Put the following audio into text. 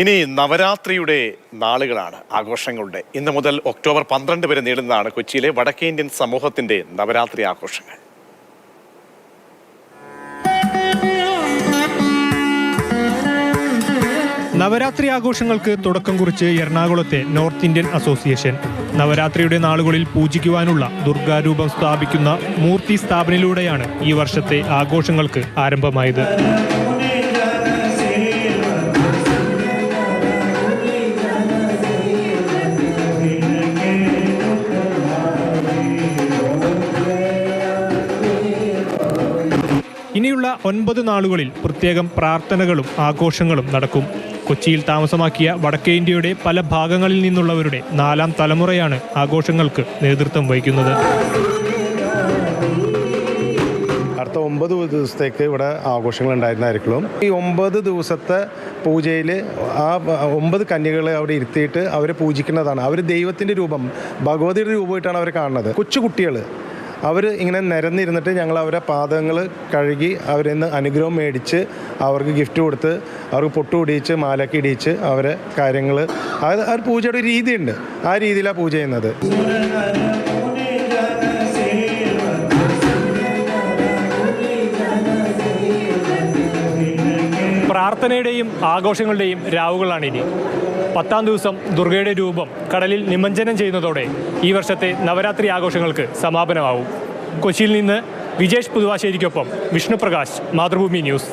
ഇനി നവരാത്രിയുടെ നാളുകളാണ്, ആഘോഷങ്ങളുടെ. ഇന്ന് മുതൽ ഒക്ടോബർ 12 വരെ നീളുന്നതാണ് കൊച്ചിയിലെ വടക്കേ ഇന്ത്യൻ സമൂഹത്തിന്റെ നവരാത്രി ആഘോഷങ്ങൾ. നവരാത്രി ആഘോഷങ്ങൾക്ക് തുടക്കം കുറിച്ച് എറണാകുളത്തെ നോർത്ത് ഇന്ത്യൻ അസോസിയേഷൻ നവരാത്രിയുടെ നാളുകളിൽ പൂജിക്കുവാനുള്ള ദുർഗാരൂപം സ്ഥാപിക്കുന്ന മൂർത്തി സ്ഥാപനയിലൂടെയാണ് ഈ വർഷത്തെ ആഘോഷങ്ങൾക്ക് ആരംഭമായത്. ഇനിയുള്ള 9 നാളുകളിൽ പ്രത്യേകം പ്രാർത്ഥനകളും ആഘോഷങ്ങളും നടക്കും. കൊച്ചിയിൽ താമസമാക്കിയ വടക്കേ ഇന്ത്യയുടെ പല ഭാഗങ്ങളിൽ നിന്നുള്ളവരുടെ 4ാം തലമുറയാണ് ആഘോഷങ്ങൾക്ക് നേതൃത്വം വഹിക്കുന്നത്. അടുത്ത 9 ദിവസത്തേക്ക് ഇവിടെ ആഘോഷങ്ങൾ ഉണ്ടായിരുന്നായിരിക്കും. ഈ 9 ദിവസത്തെ പൂജയിൽ ആ 9 കന്യകളെ അവിടെ ഇരുത്തിയിട്ട് അവരെ പൂജിക്കുന്നതാണ്. അവർ ദൈവത്തിൻ്റെ രൂപം, ഭഗവതിയുടെ രൂപമായിട്ടാണ് അവർ കാണുന്നത്. കൊച്ചു കുട്ടികൾ അവർ ഇങ്ങനെ നിരന്നിരുന്നിട്ട് ഞങ്ങൾ അവരെ പാദങ്ങൾ കഴുകി അവരിൽ നിന്ന് അനുഗ്രഹം മേടിച്ച് അവർക്ക് ഗിഫ്റ്റ് കൊടുത്ത് അവർക്ക് പൊട്ടു ഇടിയിച്ച് മാലയൊക്കെ ഇടിയിച്ച് അവരെ കാര്യങ്ങൾ, അത് ആ പൂജയുടെ ഒരു രീതിയുണ്ട്. ആ രീതിയിലാണ് പൂജ ചെയ്യുന്നത്. പ്രാർത്ഥനയുടെയും ആഘോഷങ്ങളുടെയും രാവുകളാണ് ഇനി. 10ാം ദിവസം ദുർഗയുടെ രൂപം കടലിൽ നിമജ്ജനം ചെയ്യുന്നതോടെ ഈ വർഷത്തെ നവരാത്രി ആഘോഷങ്ങൾക്ക് സമാപനമാവും. കൊച്ചിയിൽ നിന്ന് വിജേഷ് പുതുവാശ്ശേരിക്കൊപ്പം വിഷ്ണുപ്രകാശ്, മാതൃഭൂമി ന്യൂസ്.